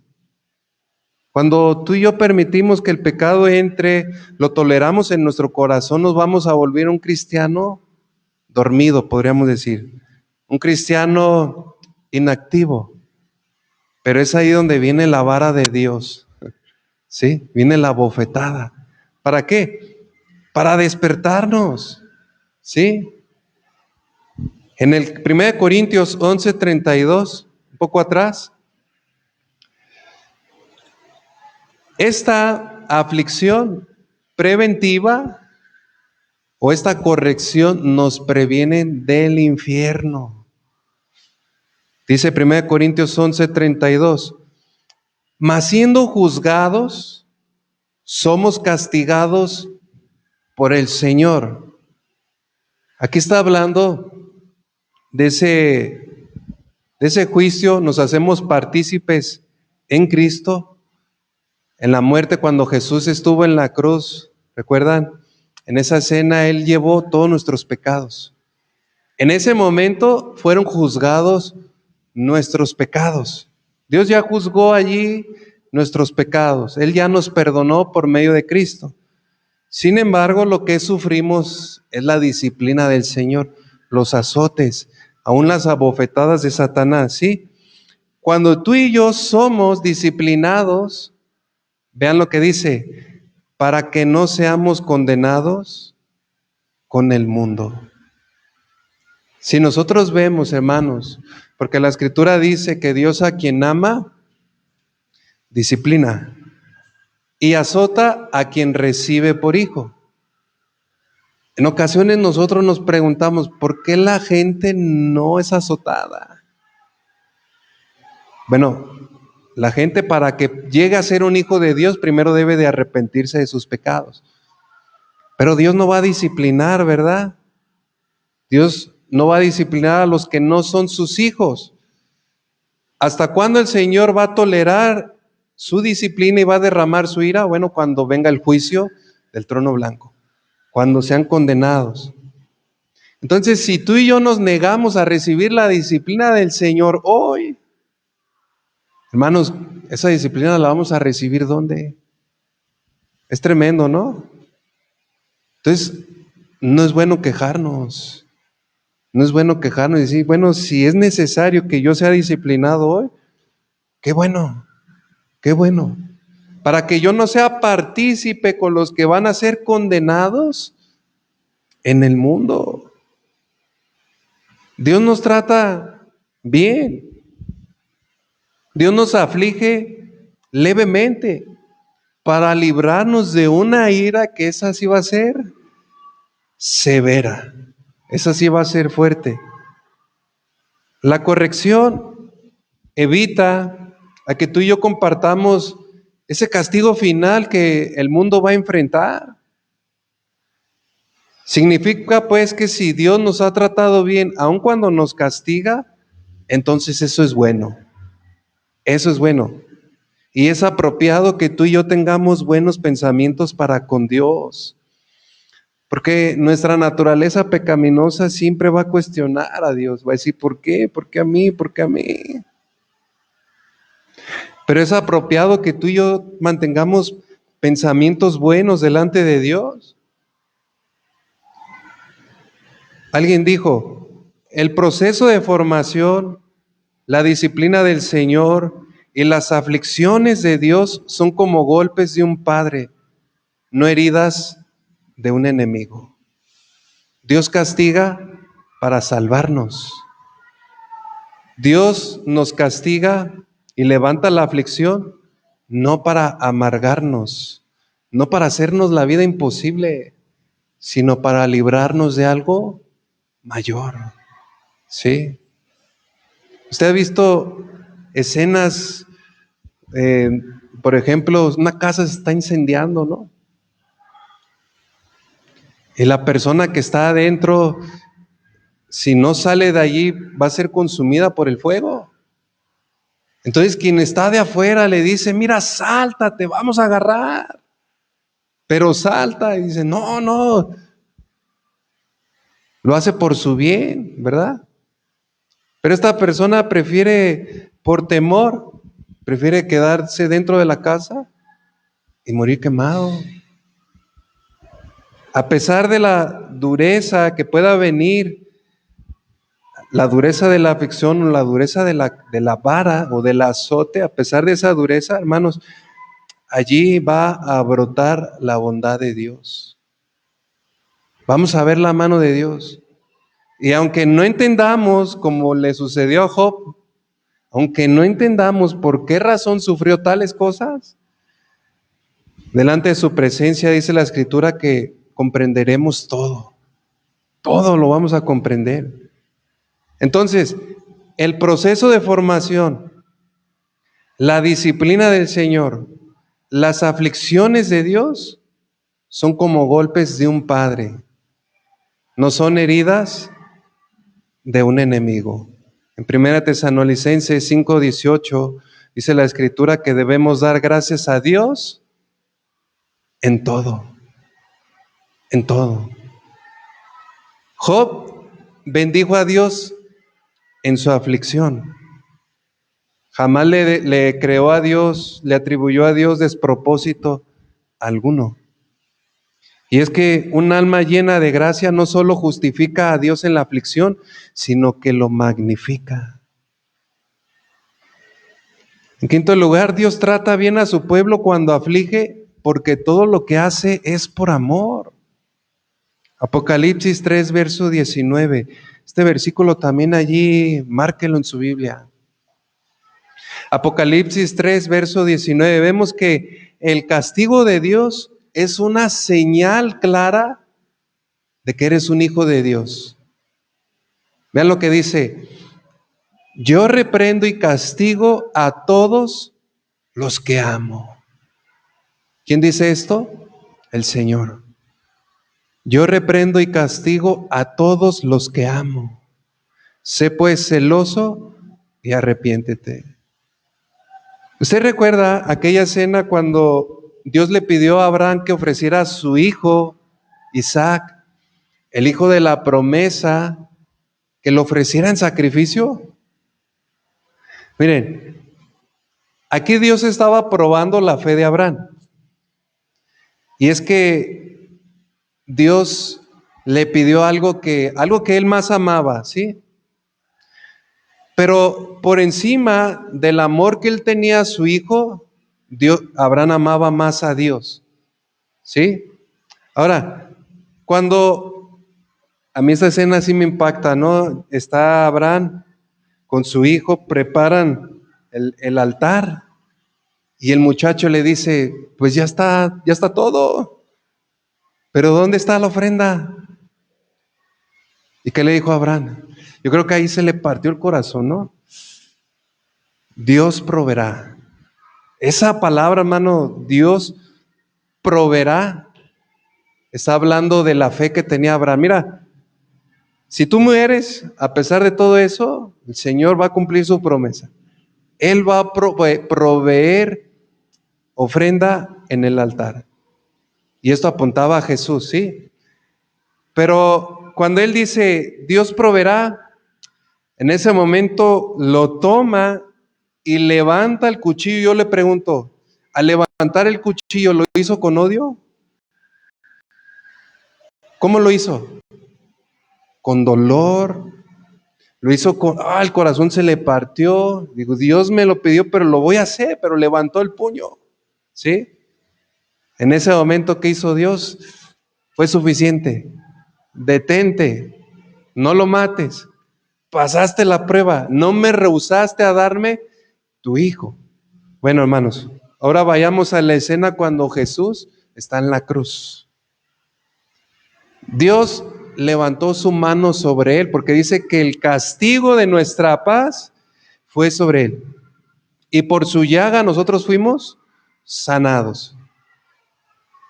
Cuando tú y yo permitimos que el pecado entre, lo toleramos en nuestro corazón, nos vamos a volver un cristiano dormido, podríamos decir. Un cristiano inactivo. Pero es ahí donde viene la vara de Dios. ¿Sí? Viene la bofetada. ¿Para qué? Para despertarnos. ¿Sí? En el 1 Corintios 11:32, un poco atrás, esta aflicción preventiva o esta corrección nos previene del infierno. Dice 1 Corintios 11:32, mas siendo juzgados, somos castigados por el Señor. Aquí está hablando de ese juicio, nos hacemos partícipes en Cristo, en la muerte cuando Jesús estuvo en la cruz. ¿Recuerdan? En esa cena Él llevó todos nuestros pecados. En ese momento fueron juzgados nuestros pecados. Dios ya juzgó allí nuestros pecados. Él ya nos perdonó por medio de Cristo. Sin embargo, lo que sufrimos es la disciplina del Señor, los azotes, aún las abofetadas de Satanás, ¿sí? Cuando tú y yo somos disciplinados, vean lo que dice, para que no seamos condenados con el mundo. Si nosotros vemos, hermanos, porque la Escritura dice que Dios a quien ama, disciplina, y azota a quien recibe por hijo. En ocasiones nosotros nos preguntamos, ¿por qué la gente no es azotada? Bueno, la gente para que llegue a ser un hijo de Dios, primero debe de arrepentirse de sus pecados. Pero Dios no va a disciplinar, ¿verdad? Dios no va a disciplinar a los que no son sus hijos. ¿Hasta cuándo el Señor va a tolerar su disciplina y va a derramar su ira? Bueno, cuando venga el juicio del trono blanco, cuando sean condenados. Entonces, si tú y yo nos negamos a recibir la disciplina del Señor hoy, hermanos, esa disciplina la vamos a recibir ¿dónde? Es tremendo, ¿no? Entonces, no es bueno quejarnos. No es bueno quejarnos y decir, bueno, si es necesario que yo sea disciplinado hoy, qué bueno, qué bueno. Para que yo no sea partícipe con los que van a ser condenados en el mundo. Dios nos trata bien. Dios nos aflige levemente para librarnos de una ira que esa sí va a ser severa. Esa sí va a ser fuerte. La corrección evita a que tú y yo compartamos ese castigo final que el mundo va a enfrentar. Significa pues que si Dios nos ha tratado bien, aun cuando nos castiga, entonces eso es bueno. Eso es bueno. Y es apropiado que tú y yo tengamos buenos pensamientos para con Dios. Porque nuestra naturaleza pecaminosa siempre va a cuestionar a Dios. Va a decir, ¿por qué? ¿Por qué a mí? ¿Por qué a mí? Pero es apropiado que tú y yo mantengamos pensamientos buenos delante de Dios. Alguien dijo, el proceso de formación, la disciplina del Señor y las aflicciones de Dios son como golpes de un padre, no heridas de un enemigo. Dios castiga para salvarnos. Dios nos castiga y levanta la aflicción no para amargarnos, no para hacernos la vida imposible, sino para librarnos de algo mayor. ¿Sí? Usted ha visto escenas, eh, por ejemplo, una casa se está incendiando, ¿no? Y la persona que está adentro, si no sale de allí, va a ser consumida por el fuego. Entonces quien está de afuera le dice, mira, salta, te vamos a agarrar. Pero salta y dice, no, no, lo hace por su bien, ¿verdad? Pero esta persona prefiere, por temor, prefiere quedarse dentro de la casa y morir quemado. A pesar de la dureza que pueda venir, la dureza de la aflicción o la dureza de la vara o del azote, a pesar de esa dureza, hermanos, allí va a brotar la bondad de Dios. Vamos a ver la mano de Dios. Y aunque no entendamos, como le sucedió a Job, aunque no entendamos por qué razón sufrió tales cosas, delante de su presencia dice la Escritura que comprenderemos todo. Todo lo vamos a comprender. Entonces, el proceso de formación, la disciplina del Señor, las aflicciones de Dios son como golpes de un padre, no son heridas de un enemigo. En 1 Tesalonicenses 5:18 dice la Escritura que debemos dar gracias a Dios en todo, en todo. Job bendijo a Dios en su aflicción. Jamás le creó a Dios, le atribuyó a Dios despropósito alguno. Y es que un alma llena de gracia no solo justifica a Dios en la aflicción, sino que lo magnifica. En quinto lugar, Dios trata bien a su pueblo cuando aflige, porque todo lo que hace es por amor. Apocalipsis 3, verso 19. Este versículo también allí, márquelo en su Biblia. Apocalipsis 3, verso 19. Vemos que el castigo de Dios es una señal clara de que eres un hijo de Dios. Vean lo que dice. Yo reprendo y castigo a todos los que amo. ¿Quién dice esto? El Señor. Yo reprendo y castigo a todos los que amo. Sé pues celoso y arrepiéntete. ¿Usted recuerda aquella escena cuando Dios le pidió a Abraham que ofreciera a su hijo Isaac, el hijo de la promesa, que lo ofreciera en sacrificio? Miren, aquí Dios estaba probando la fe de Abraham. Y es que Dios le pidió algo que él más amaba, ¿sí? Pero por encima del amor que él tenía a su hijo, Abraham amaba más a Dios, ¿sí? Ahora, cuando A mí esta escena sí me impacta, ¿no? Está Abraham con su hijo, preparan el altar y el muchacho le dice, pues ya está todo, pero ¿dónde está la ofrenda? ¿Y qué le dijo Abraham? Yo creo que ahí se le partió el corazón, ¿no? Dios proveerá. Esa palabra, hermano, Dios proveerá, está hablando de la fe que tenía Abraham. Mira, si tú mueres, a pesar de todo eso, el Señor va a cumplir su promesa. Él va a proveer ofrenda en el altar. Y esto apuntaba a Jesús, ¿sí? Pero cuando Él dice, Dios proveerá, en ese momento lo toma y levanta el cuchillo. Yo le pregunto, al levantar el cuchillo, ¿lo hizo con odio? ¿Cómo lo hizo? Con dolor. Lo hizo con, el corazón se le partió. Digo, Dios me lo pidió, pero lo voy a hacer, pero levantó el puño. ¿Sí? En ese momento, ¿qué hizo Dios? Fue suficiente. Detente, no lo mates. Pasaste la prueba, no me rehusaste a darme tu hijo. Bueno, hermanos, ahora vayamos a la escena cuando Jesús está en la cruz. Dios levantó su mano sobre él porque dice que el castigo de nuestra paz fue sobre él. Y por su llaga nosotros fuimos sanados.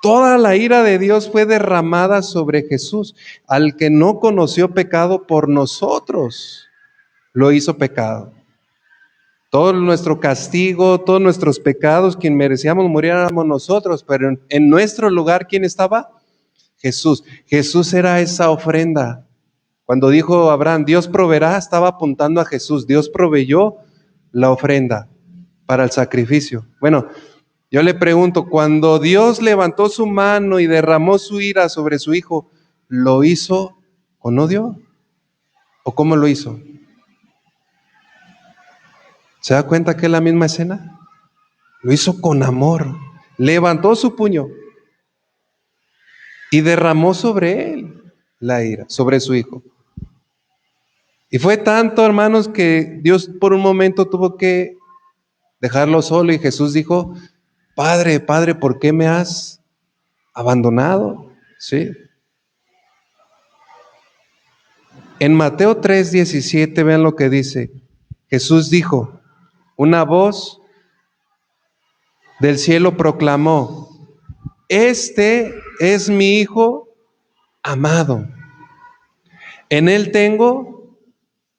Toda la ira de Dios fue derramada sobre Jesús, al que no conoció pecado por nosotros, lo hizo pecado. Todo nuestro castigo, todos nuestros pecados, quien merecíamos morir éramos nosotros, pero en nuestro lugar, ¿quién estaba? Jesús. Jesús era esa ofrenda. Cuando dijo Abraham, Dios proveerá, estaba apuntando a Jesús. Dios proveyó la ofrenda para el sacrificio. Bueno, yo le pregunto, cuando Dios levantó su mano y derramó su ira sobre su hijo, ¿lo hizo con odio? ¿O cómo lo hizo? ¿Se da cuenta que es la misma escena? Lo hizo con amor. Levantó su puño y derramó sobre él la ira, sobre su hijo. Y fue tanto, hermanos, que Dios por un momento tuvo que dejarlo solo y Jesús dijo, Padre, Padre, ¿por qué me has abandonado? ¿Sí? En Mateo 3:17, vean lo que dice. Jesús dijo, una voz del cielo proclamó, este es mi Hijo amado, en él tengo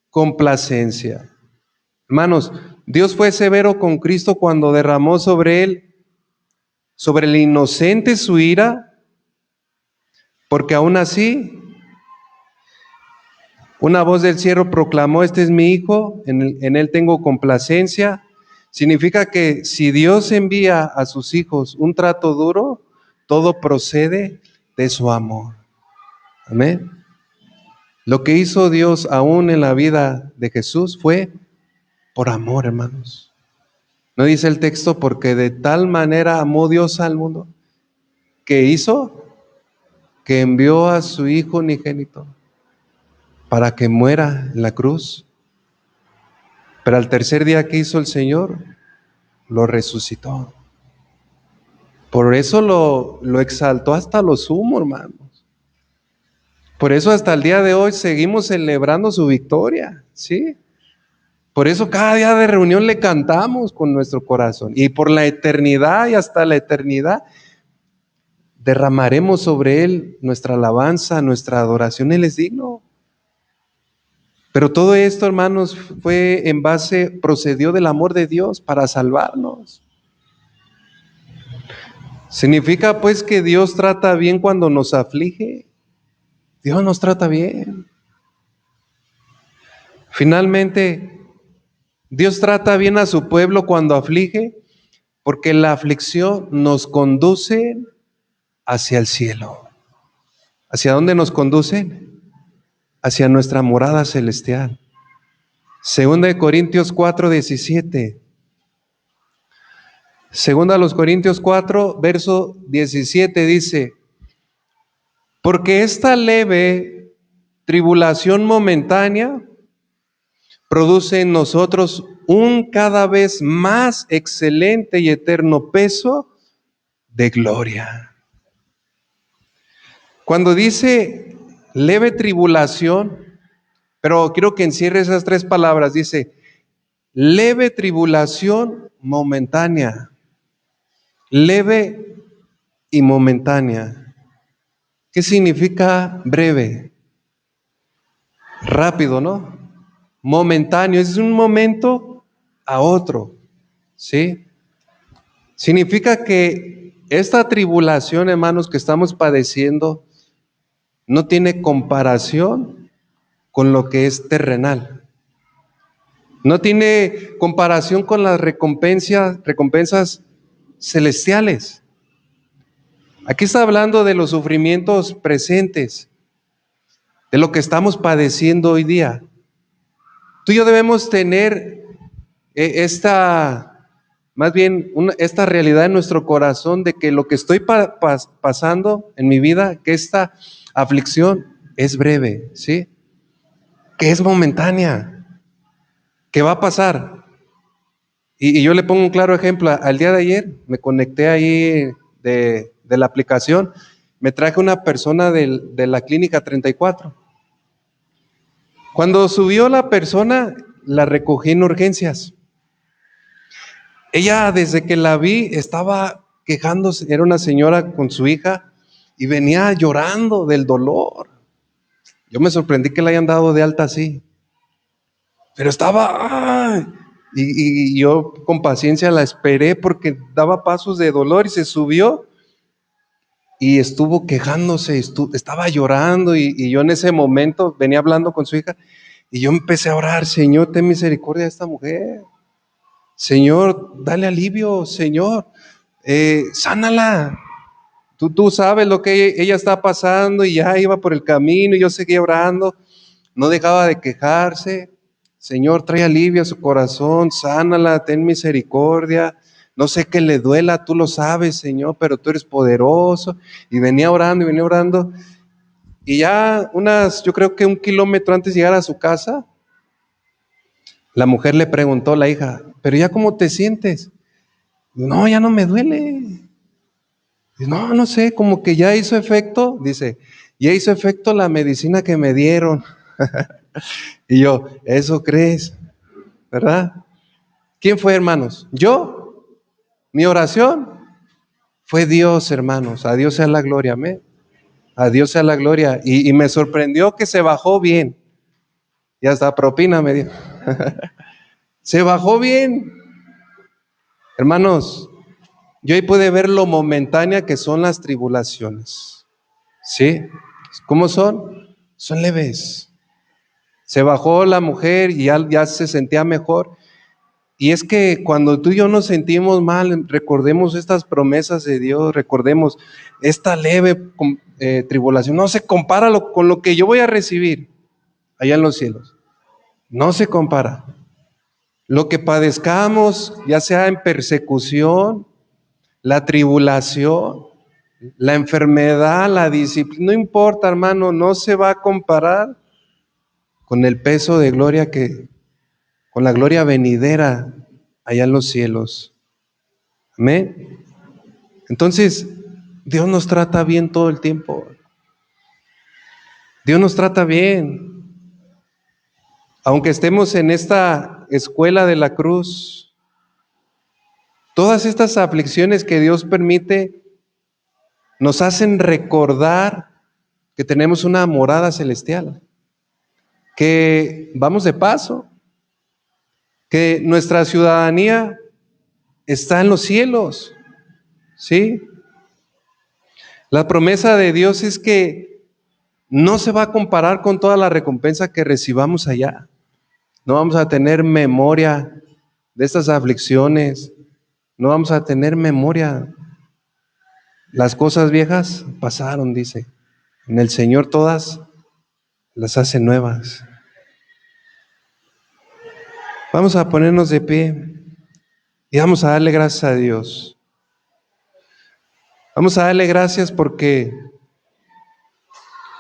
complacencia. Hermanos, Dios fue severo con Cristo cuando derramó sobre él, sobre el inocente su ira, porque aún así, una voz del cielo proclamó, este es mi Hijo, en él tengo complacencia. Significa que si Dios envía a sus hijos un trato duro, todo procede de su amor. Amén. Lo que hizo Dios aún en la vida de Jesús fue por amor, hermanos. ¿No dice el texto? Porque de tal manera amó Dios al mundo, que hizo, que envió a su Hijo unigénito para que muera en la cruz. Pero al tercer día que hizo el Señor, lo resucitó. Por eso lo exaltó hasta lo sumo, hermanos. Por eso hasta el día de hoy seguimos celebrando su victoria, ¿sí? Por eso cada día de reunión le cantamos con nuestro corazón. Y por la eternidad y hasta la eternidad derramaremos sobre Él nuestra alabanza, nuestra adoración. Él es digno. Pero todo esto, hermanos, procedió del amor de Dios para salvarnos. Significa pues que Dios trata bien cuando nos aflige. Dios nos trata bien. Finalmente, Dios trata bien a su pueblo cuando aflige, porque la aflicción nos conduce hacia el cielo. ¿Hacia dónde nos conduce? Hacia nuestra morada celestial. Segunda de Corintios 4:17. Segunda a los Corintios 4, verso 17 dice, porque esta leve tribulación momentánea produce en nosotros un cada vez más excelente y eterno peso de gloria. Cuando dice leve tribulación, pero quiero que encierre esas tres palabras, dice leve tribulación momentánea, leve y momentánea. ¿Qué significa breve? Rápido, ¿no? Momentáneo, es un momento a otro, ¿sí? Significa que esta tribulación, hermanos, que estamos padeciendo, no tiene comparación con lo que es terrenal. No tiene comparación con las recompensas celestiales. Aquí está hablando de los sufrimientos presentes, de lo que estamos padeciendo hoy día. Tú y yo debemos tener esta realidad en nuestro corazón de que lo que estoy pasando en mi vida, que esta aflicción es breve, ¿sí? Que es momentánea, que va a pasar. Y yo le pongo un claro ejemplo. Al día de ayer me conecté ahí de la aplicación, me traje una persona de la clínica 34. Cuando subió la persona, la recogí en urgencias. Ella, desde que la vi, estaba quejándose, era una señora con su hija y venía llorando del dolor. Yo me sorprendí que la hayan dado de alta así, pero estaba, ¡ay! Y yo con paciencia la esperé porque daba pasos de dolor y se subió y estuvo quejándose, estaba llorando y yo en ese momento venía hablando con su hija y yo empecé a orar: Señor, ten misericordia de esta mujer. Señor, dale alivio, Señor, sánala. Tú sabes lo que ella está pasando, y ya iba por el camino y yo seguía orando, no dejaba de quejarse. Señor, trae alivio a su corazón, sánala, ten misericordia. No sé qué le duela, tú lo sabes, Señor, pero tú eres poderoso. Y venía orando. Y ya yo creo que 1 kilómetro antes de llegar a su casa, la mujer le preguntó a la hija: ¿pero ya cómo te sientes? No, ya no me duele. No, no sé, como que ya hizo efecto, dice, ya hizo efecto la medicina que me dieron. Y yo, ¿eso crees? ¿Verdad? ¿Quién fue, hermanos? ¿Yo? ¿Mi oración? Fue Dios, hermanos. A Dios sea la gloria, amén. A Dios sea la gloria. Y me sorprendió que se bajó bien. Y hasta propina me dio. Se bajó bien. Hermanos, yo ahí pude ver lo momentánea que son las tribulaciones. ¿Sí? ¿Cómo son? Son leves. Se bajó la mujer y ya se sentía mejor. Y es que cuando tú y yo nos sentimos mal, recordemos estas promesas de Dios, recordemos esta leve tribulación. No se compara con lo que yo voy a recibir allá en los cielos. No se compara. Lo que padezcamos, ya sea en persecución, la tribulación, la enfermedad, la disciplina, no importa, hermano, no se va a comparar con el peso de gloria con la gloria venidera allá en los cielos. Amén. Entonces, Dios nos trata bien todo el tiempo. Dios nos trata bien. Aunque estemos en esta escuela de la cruz, todas estas aflicciones que Dios permite nos hacen recordar que tenemos una morada celestial, que vamos de paso, que nuestra ciudadanía está en los cielos, ¿sí? La promesa de Dios es que no se va a comparar con toda la recompensa que recibamos allá. No vamos a tener memoria de estas aflicciones, no vamos a tener memoria. Las cosas viejas pasaron, dice. En el Señor todas las hace nuevas. Vamos a ponernos de pie y vamos a darle gracias a Dios. Vamos a darle gracias porque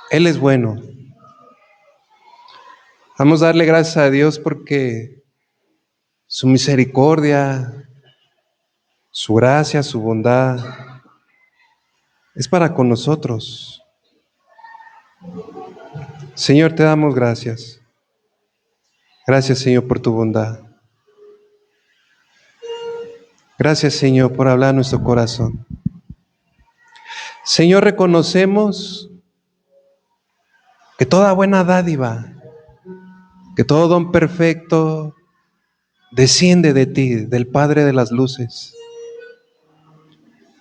Él es bueno. Vamos a darle gracias a Dios porque su misericordia, su gracia, su bondad es para con nosotros. Señor, te damos gracias. Gracias, Señor, por tu bondad. Gracias, Señor, por hablar a nuestro corazón. Señor, reconocemos que toda buena dádiva, que todo don perfecto desciende de ti, del Padre de las luces.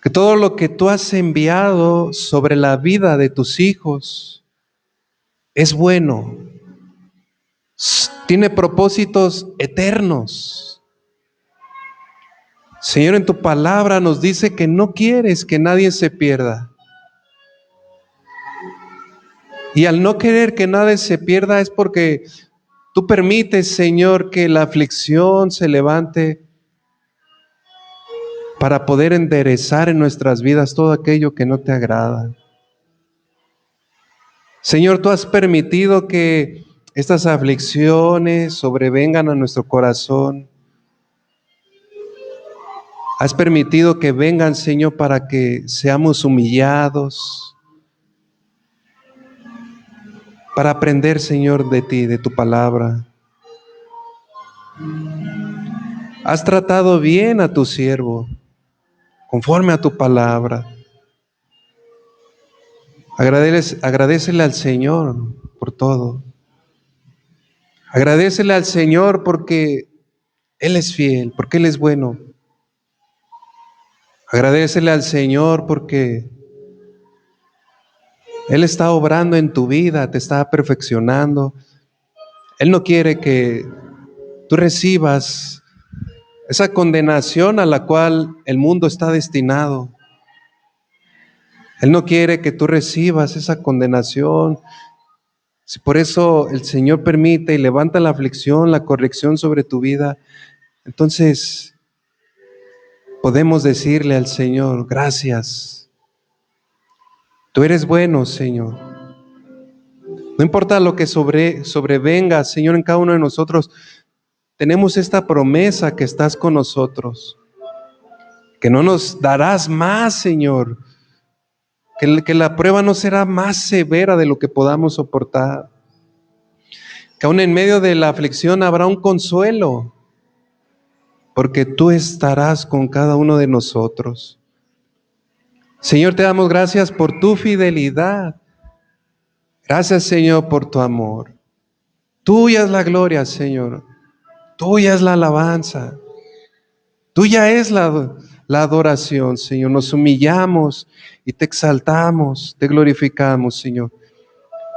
Que todo lo que tú has enviado sobre la vida de tus hijos es bueno, tiene propósitos eternos. Señor, en tu palabra nos dice que no quieres que nadie se pierda. Y al no querer que nadie se pierda es porque tú permites, Señor, que la aflicción se levante para poder enderezar en nuestras vidas todo aquello que no te agrada. Señor, tú has permitido que estas aflicciones sobrevengan a nuestro corazón. Has permitido que vengan, Señor, para que seamos humillados, para aprender, Señor, de ti, de tu palabra. Has tratado bien a tu siervo, conforme a tu palabra. Agradécele al Señor por todo. Agradécele al Señor porque Él es fiel, porque Él es bueno. Agradécele al Señor porque Él está obrando en tu vida, te está perfeccionando. Él no quiere que tú recibas esa condenación a la cual el mundo está destinado. Él no quiere que tú recibas esa condenación. Si por eso el Señor permite y levanta la aflicción, la corrección sobre tu vida, entonces podemos decirle al Señor, gracias. Tú eres bueno, Señor. No importa lo que sobrevenga, Señor, en cada uno de nosotros, tenemos esta promesa que estás con nosotros, que no nos darás más, Señor, que la prueba no será más severa de lo que podamos soportar, que aún en medio de la aflicción habrá un consuelo, porque tú estarás con cada uno de nosotros. Señor, te damos gracias por tu fidelidad. Gracias, Señor, por tu amor. Tuya es la gloria, Señor. Tuya es la alabanza. Tuya es la adoración, Señor. Nos humillamos y te exaltamos, te glorificamos, Señor.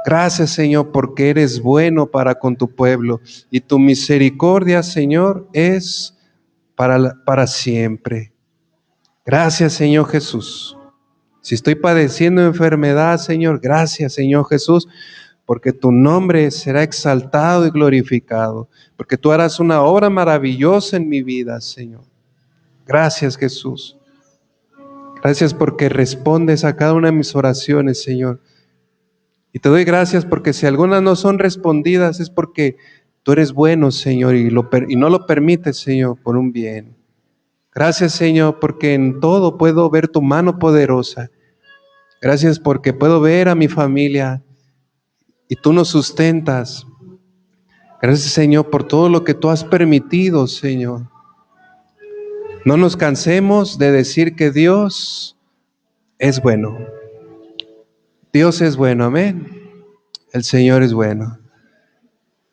Gracias, Señor, porque eres bueno para con tu pueblo y tu misericordia, Señor, es para siempre. Gracias, Señor Jesús. Si estoy padeciendo enfermedad, Señor, gracias, Señor Jesús, porque tu nombre será exaltado y glorificado, porque tú harás una obra maravillosa en mi vida, Señor. Gracias, Jesús. Gracias porque respondes a cada una de mis oraciones, Señor. Y te doy gracias porque si algunas no son respondidas es porque tú eres bueno, Señor, y no lo permites, Señor, por un bien. Gracias, Señor, porque en todo puedo ver tu mano poderosa. Gracias porque puedo ver a mi familia y tú nos sustentas. Gracias, Señor, por todo lo que tú has permitido, Señor. No nos cansemos de decir que Dios es bueno. Dios es bueno, amén. El Señor es bueno.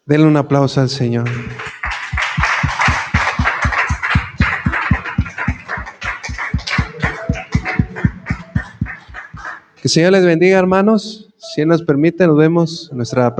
Denle un aplauso al Señor. Que el Señor les bendiga, hermanos. Si Él nos permite, nos vemos en nuestra